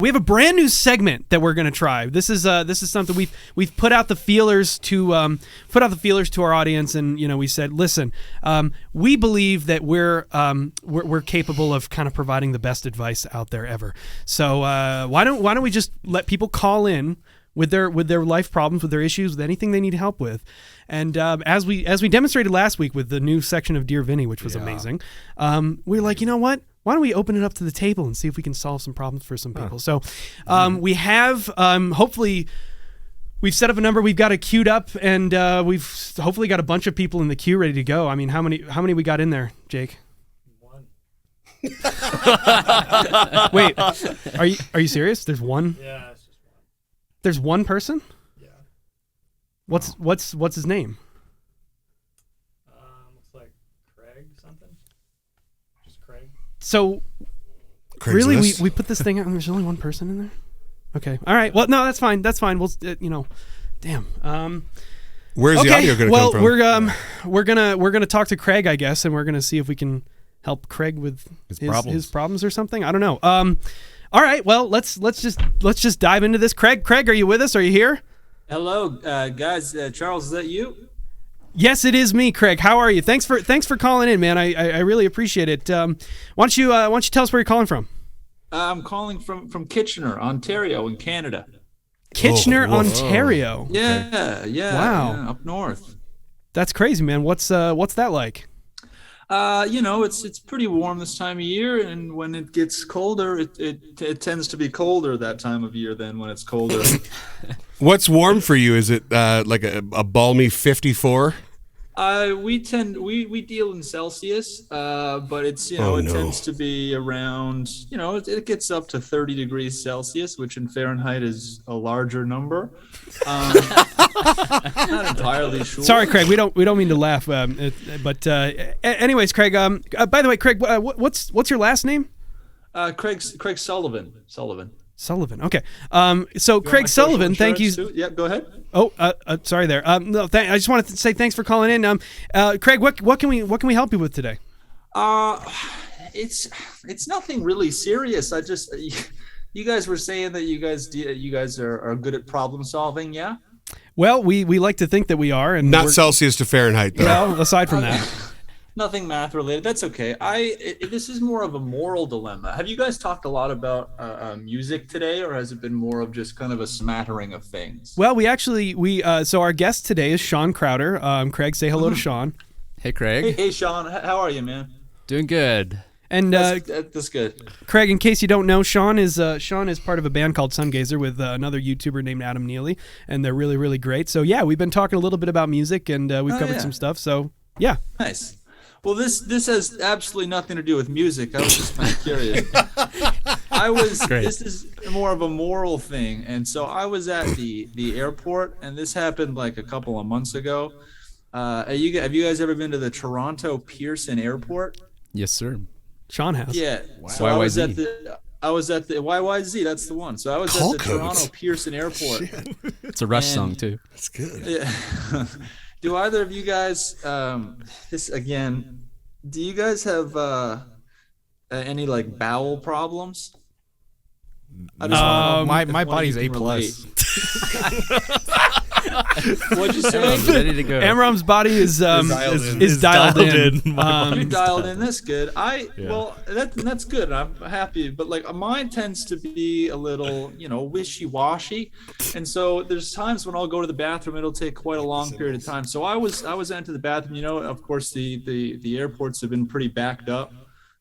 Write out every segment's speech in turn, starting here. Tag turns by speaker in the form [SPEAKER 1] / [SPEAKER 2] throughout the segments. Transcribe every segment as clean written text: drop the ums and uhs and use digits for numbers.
[SPEAKER 1] We have a brand new segment that we're going to try. This is something we've put out the feelers to our audience, and we said, listen, we believe that we're capable of kind of providing the best advice out there ever. So why don't we just let people call in with their life problems, with their issues, with anything they need help with. And as we demonstrated last week with the new section of Dear Vinny, which was amazing, we're like, you know what? Why don't we open it up to the table and see if we can solve some problems for some people? So we have, hopefully, we've set up a number. We've got it queued up, and we've hopefully got a bunch of people in the queue ready to go. I mean, how many we got in there, Jake?
[SPEAKER 2] One.
[SPEAKER 1] Wait, are you serious? There's one?
[SPEAKER 2] Yeah, it's just one.
[SPEAKER 1] There's one person?
[SPEAKER 2] Yeah.
[SPEAKER 1] What's his name?
[SPEAKER 2] Looks like Craig something. Just Craig.
[SPEAKER 1] So, really, we put this thing out and there's only one person in there? Okay. All right. Well, no, that's fine. That's fine. We'll, damn.
[SPEAKER 3] Where's the audio going to come from?
[SPEAKER 1] We're gonna talk to Craig, I guess, and we're gonna see if we can help Craig with his problems or something. I don't know. All right. Well, let's just dive into this. Craig, are you with us? Are you here?
[SPEAKER 4] Hello, guys. Charles, is that you?
[SPEAKER 1] Yes, it is me, Craig. How are you? Thanks for calling in, man. I really appreciate it. Why don't you tell us where you're calling from?
[SPEAKER 4] I'm calling from Kitchener, Ontario, in Canada.
[SPEAKER 1] Kitchener, Ontario.
[SPEAKER 4] Yeah.
[SPEAKER 1] Wow.
[SPEAKER 4] Yeah, up north.
[SPEAKER 1] That's crazy, man. What's that like?
[SPEAKER 4] It's pretty warm this time of year, and when it gets colder, it tends to be colder that time of year than when it's colder.
[SPEAKER 3] What's warm for you? Is it like a balmy 54?
[SPEAKER 4] We deal in Celsius, but it's it tends to be around it gets up to 30 degrees Celsius, which in Fahrenheit is a larger number. Not entirely sure.
[SPEAKER 1] Sorry, Craig. We don't mean to laugh, but anyways, Craig. By the way, Craig, what's your last name?
[SPEAKER 4] Craig Sullivan.
[SPEAKER 1] Sullivan. Okay. So Craig Sullivan, thank you.
[SPEAKER 4] Too? Yeah, go ahead.
[SPEAKER 1] Oh, sorry there. No, I just wanted to say thanks for calling in. Craig, what can we help you with today?
[SPEAKER 4] It's nothing really serious. I just you guys were saying that you guys are good at problem solving, yeah?
[SPEAKER 1] Well, we like to think that we are, and
[SPEAKER 3] not Celsius to Fahrenheit, though.
[SPEAKER 1] Well, aside from that.
[SPEAKER 4] Nothing math related. That's okay. This is more of a moral dilemma. Have you guys talked a lot about music today, or has it been more of just kind of a smattering of things?
[SPEAKER 1] Well, so our guest today is Sean Crowder. Craig, say hello to Sean.
[SPEAKER 5] Hey, Craig.
[SPEAKER 4] Hey, Sean. How are you, man?
[SPEAKER 5] Doing good.
[SPEAKER 1] And
[SPEAKER 4] that's good.
[SPEAKER 1] Craig, in case you don't know, Sean is part of a band called Sungazer with another YouTuber named Adam Neely, and they're really, really great. So yeah, we've been talking a little bit about music, and we've covered some stuff. So yeah.
[SPEAKER 4] Nice. Well, this has absolutely nothing to do with music. I was just kind of curious. This is more of a moral thing, and so I was at the airport, and this happened like a couple of months ago. Have you guys ever been to the Toronto Pearson Airport?
[SPEAKER 5] Yes, sir.
[SPEAKER 1] Sean has.
[SPEAKER 4] Yeah.
[SPEAKER 5] Wow.
[SPEAKER 4] So I was at the YYZ. That's the one. So I was at the Toronto Pearson Airport.
[SPEAKER 5] It's a Rush song too.
[SPEAKER 3] That's good.
[SPEAKER 4] Yeah. Do either of you guys, do you guys have any like bowel problems?
[SPEAKER 5] My body's A+.
[SPEAKER 4] What'd you say?
[SPEAKER 5] Ready to go.
[SPEAKER 1] Amram's body is dialed in.
[SPEAKER 4] You're dialed in. That's good. Well, that's good. I'm happy, but like mine tends to be a little, wishy-washy, and so there's times when I'll go to the bathroom. It'll take quite a long period of time. So I was into the bathroom. Of course, the airports have been pretty backed up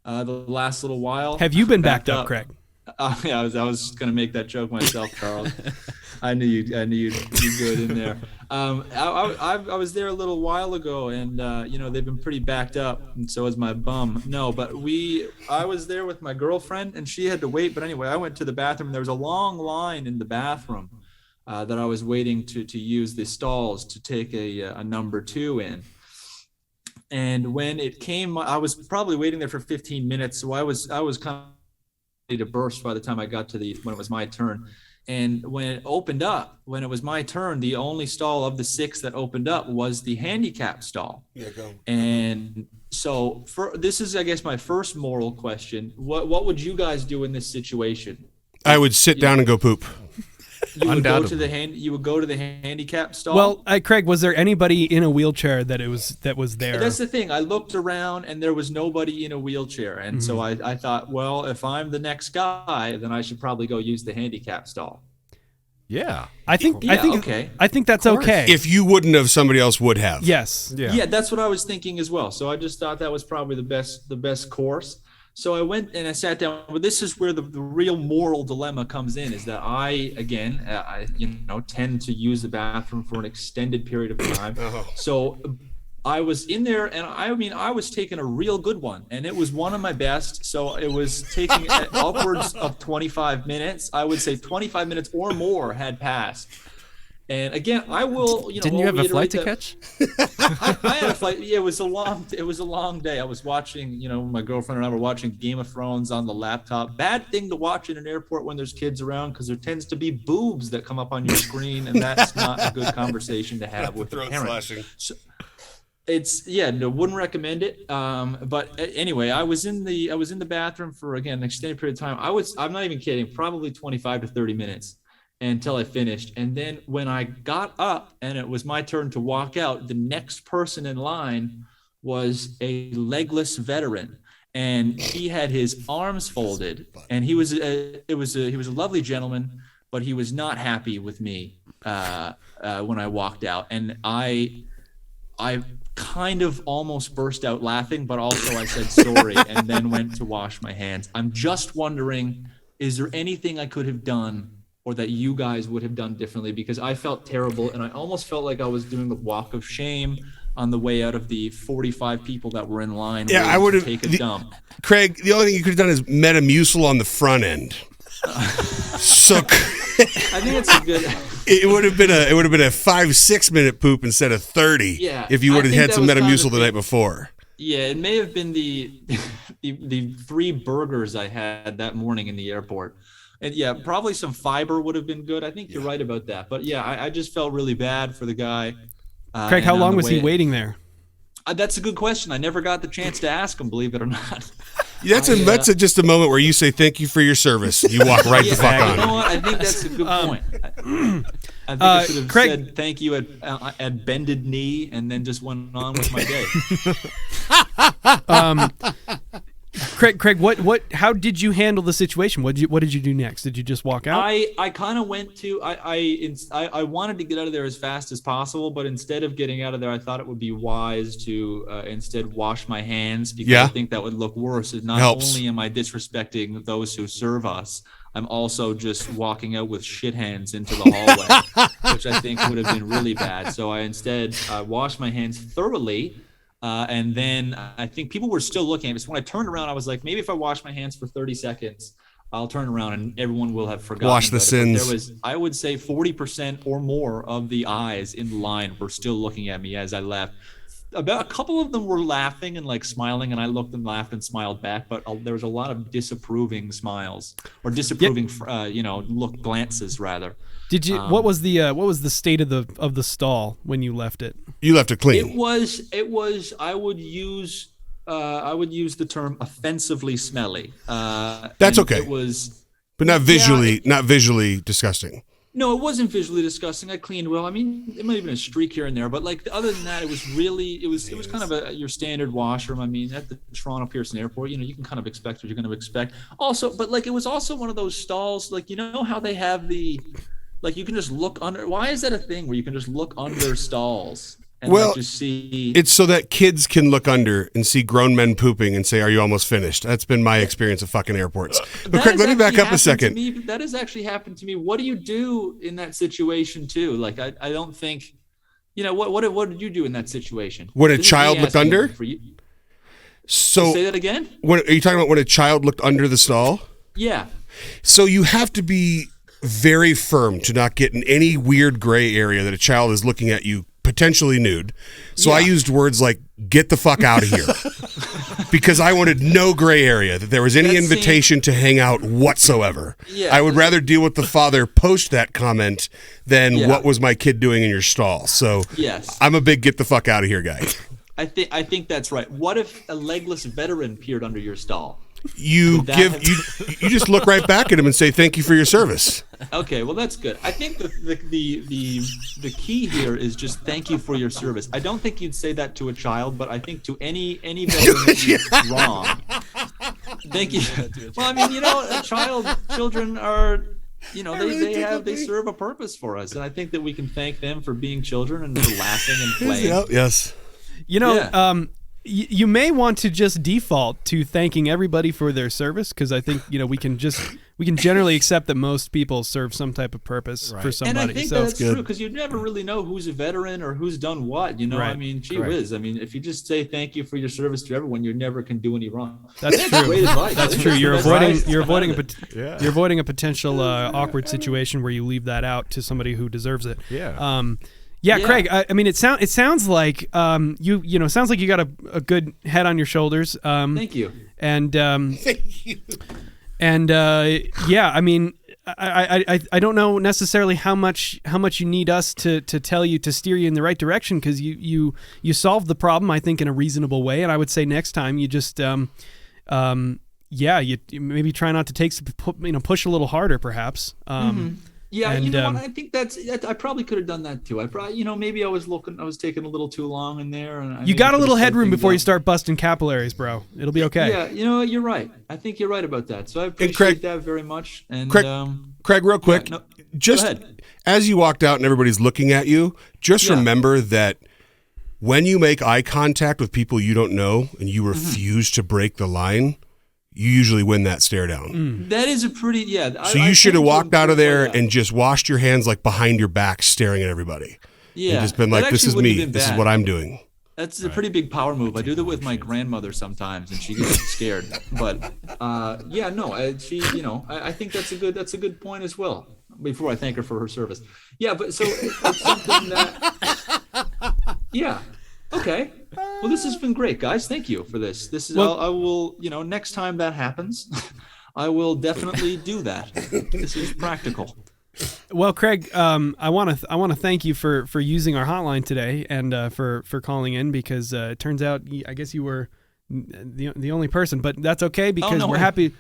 [SPEAKER 4] the last little while.
[SPEAKER 1] Have you been backed up, Craig?
[SPEAKER 4] Yeah, I was gonna make that joke myself, Charles. I knew you'd be good in there. I was there a little while ago, and they've been pretty backed up, and so is my bum. No, but I was there with my girlfriend, and she had to wait. But anyway, I went to the bathroom. There was a long line in the bathroom that I was waiting to use the stalls to take a number 2 in. And when it came, I was probably waiting there for 15 minutes, so I was kind of ready to burst by the time I got to when it was my turn. And when it opened up, when it was my turn, the only stall of the 6 that opened up was the handicap stall.
[SPEAKER 3] Yeah, go.
[SPEAKER 4] And so this is, I guess, my first moral question. What would you guys do in this situation?
[SPEAKER 3] I would sit down and go poop.
[SPEAKER 4] You would go to
[SPEAKER 5] Undoubtedly.
[SPEAKER 4] you would go to the handicap stall.
[SPEAKER 1] Well, Craig, was there anybody in a wheelchair that was there?
[SPEAKER 4] That's the thing. I looked around and there was nobody in a wheelchair. And so I thought, well, if I'm the next guy, then I should probably go use the handicap stall.
[SPEAKER 5] Yeah.
[SPEAKER 1] I think
[SPEAKER 4] okay.
[SPEAKER 1] I think that's okay.
[SPEAKER 3] If you wouldn't have, somebody else would have.
[SPEAKER 1] Yes.
[SPEAKER 4] Yeah, that's what I was thinking as well. So I just thought that was probably the best course. So I went and I sat down. But this is where the real moral dilemma comes in: is that I tend to use the bathroom for an extended period of time. So I was in there, and I was taking a real good one, and it was one of my best. So it was taking upwards of 25 minutes. I would say 25 minutes or more had passed. And again, I will.
[SPEAKER 5] Didn't you have a flight to catch?
[SPEAKER 4] I had a flight. Yeah, it was a long day. I was watching. My girlfriend and I were watching Game of Thrones on the laptop. Bad thing to watch in an airport when there's kids around, because there tends to be boobs that come up on your screen, and that's not a good conversation to have with a parent. So, wouldn't recommend it. But anyway, I was in the bathroom for, again, an extended period of time. I'm not even kidding, probably 25 to 30 minutes until I finished. And then when I got up and it was my turn to walk out, the next person in line was a legless veteran, and he had his arms folded, and he was a lovely gentleman, but he was not happy with me when I walked out, and I kind of almost burst out laughing, but also I said sorry and then went to wash my hands. I'm just wondering, is there anything I could have done or that you guys would have done differently? Because I felt terrible, and I almost felt like I was doing the walk of shame on the way out of the 45 people that were in line.
[SPEAKER 3] Yeah, I would have
[SPEAKER 4] take a dump.
[SPEAKER 3] Craig, the only thing you could have done is Metamucil on the front end. So
[SPEAKER 4] I think it's a good.
[SPEAKER 3] It would have been a 5-6 minute poop instead of 30.
[SPEAKER 4] Yeah,
[SPEAKER 3] if you would have
[SPEAKER 4] I think
[SPEAKER 3] had
[SPEAKER 4] that
[SPEAKER 3] some
[SPEAKER 4] was kind
[SPEAKER 3] Metamucil
[SPEAKER 4] of
[SPEAKER 3] the night before.
[SPEAKER 4] Yeah, it may have been the 3 burgers I had that morning in the airport. And yeah, probably some fiber would have been good. I think you're right about that. But yeah, I just felt really bad for the guy.
[SPEAKER 1] Craig, how long was he waiting there?
[SPEAKER 4] That's a good question. I never got the chance to ask him, believe it or not.
[SPEAKER 3] That's just a moment where you say thank you for your service. You walk right the fuck on.
[SPEAKER 4] You know what? I think that's a good point. I think I should have said thank you at bended knee and then just went on with my day.
[SPEAKER 1] Craig, how did you handle the situation? What did you do next? Did you just walk out?
[SPEAKER 4] I kind of went to I wanted to get out of there as fast as possible, but instead of getting out of there, I thought it would be wise to instead wash my hands, because I think that would look worse. Not only am I disrespecting those who serve us, I'm also just walking out with shit hands into the hallway, which I think would have been really bad. So I instead washed my hands thoroughly. And then I think people were still looking at me. So when I turned around, I was like, maybe if I wash my hands for 30 seconds, I'll turn around and everyone will have forgotten.
[SPEAKER 3] Wash the sins.
[SPEAKER 4] There was, I would say, 40% or more of the eyes in line were still looking at me as I left. About a couple of them were laughing and like smiling, and I looked and laughed and smiled back. But there was a lot of disapproving smiles, or disapproving, glances rather.
[SPEAKER 1] Did you? What was the state of the stall when you left it?
[SPEAKER 3] You left it clean.
[SPEAKER 4] It was. I would use the term offensively smelly.
[SPEAKER 3] That's okay.
[SPEAKER 4] It was,
[SPEAKER 3] but not visually disgusting.
[SPEAKER 4] No, it wasn't visually disgusting. I cleaned well. I mean, it might have been a streak here and there, but like other than that, it was kind of your standard washroom. I mean, at the Toronto Pearson Airport, you can kind of expect what you're going to expect. Also, but like it was also one of those stalls, like how they have the. Like you can just look under. Why is that a thing where you can just look under stalls and just see?
[SPEAKER 3] It's so that kids can look under and see grown men pooping and say, "Are you almost finished?" That's been my experience of fucking airports. But Craig, let me back up a second.
[SPEAKER 4] That has actually happened to me. What do you do in that situation too? Like I don't think, what did you do in that situation?
[SPEAKER 3] When a child looked under? So
[SPEAKER 4] say that again.
[SPEAKER 3] Are you talking about when a child looked under the stall?
[SPEAKER 4] Yeah.
[SPEAKER 3] So you have to be very firm to not get in any weird gray area that a child is looking at you potentially nude. So I used words like "get the fuck out of here," because I wanted no gray area, that there was any invitation to hang out whatsoever. Yeah, I would rather deal with the father post that comment than what was my kid doing in your stall. So I'm a big "get the fuck out of here" guy.
[SPEAKER 4] I think that's right. What if a legless veteran peered under your stall?
[SPEAKER 3] you just look right back at him and say thank you for your service.
[SPEAKER 4] Okay, well that's good. I think the key here is just thank you for your service. I don't think you'd say that to a child, but I think to any veteran that you've wronged. Thank you. Well, I mean, children are, they serve a purpose for us, and I think that we can thank them for being children and for laughing and playing.
[SPEAKER 3] Yes.
[SPEAKER 1] You may want to just default to thanking everybody for their service, because I think we can generally accept that most people serve some type of purpose for somebody.
[SPEAKER 4] And I think that's true, because you never really know who's a veteran or who's done what.
[SPEAKER 1] Right.
[SPEAKER 4] I mean, gee whiz. I mean, if you just say thank you for your service to everyone, you never can do any wrong.
[SPEAKER 1] That's true.
[SPEAKER 4] Great advice.
[SPEAKER 1] That's true. You're avoiding a potential awkward situation where you leave that out to somebody who deserves it.
[SPEAKER 5] Yeah.
[SPEAKER 1] Yeah, Craig. I mean, it sounds like sounds like you got a good head on your shoulders.
[SPEAKER 4] Thank you.
[SPEAKER 1] And
[SPEAKER 3] Thank you.
[SPEAKER 1] and yeah, I mean, I don't know necessarily how much you need us to tell you to steer you in the right direction, because you solved the problem, I think, in a reasonable way. And I would say next time you just you maybe try not to push a little harder, perhaps.
[SPEAKER 4] Yeah,
[SPEAKER 1] and,
[SPEAKER 4] what? I think I probably could have done that too. I probably, maybe I was taking a little too long in there. And
[SPEAKER 1] you got a little headroom before you start busting capillaries, bro. It'll be okay.
[SPEAKER 4] Yeah, you're right. I think you're right about that. So I appreciate that very much. And
[SPEAKER 3] Craig, real quick, just as you walked out and everybody's looking at you, just remember that when you make eye contact with people you don't know and you refuse to break the line, you usually win that stare down.
[SPEAKER 4] That is a pretty,
[SPEAKER 3] So you should have walked out of there and just washed your hands like behind your back, staring at everybody.
[SPEAKER 4] Yeah.
[SPEAKER 3] And just been like, this is me. This is what I'm doing.
[SPEAKER 4] That's a pretty big power move. I do that with my grandmother sometimes, and she gets scared. But I think that's a good point as well. Before I thank her for her service. Yeah, but so it's something that. Yeah. Okay. Well, this has been great, guys. Thank you for this. I will, next time that happens, I will definitely do that. This is practical.
[SPEAKER 1] Well, Craig, I want to thank you for using our hotline today and for calling in, because it turns out I guess you were the only person, but that's okay, because we're happy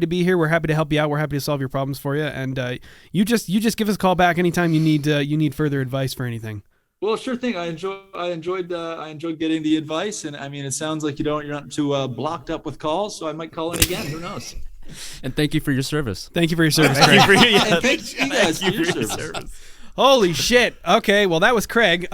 [SPEAKER 1] to be here. We're happy to help you out. We're happy to solve your problems for you, and you just give us a call back anytime you need further advice for anything.
[SPEAKER 4] Well, sure thing. I enjoyed getting the advice, and I mean, it sounds like you're not too blocked up with calls, so I might call in again. Who knows?
[SPEAKER 5] And thank you for your service.
[SPEAKER 1] Thank you for your service, Craig.
[SPEAKER 4] Thank you guys for your service.
[SPEAKER 1] Holy shit. Okay, well, that was Craig.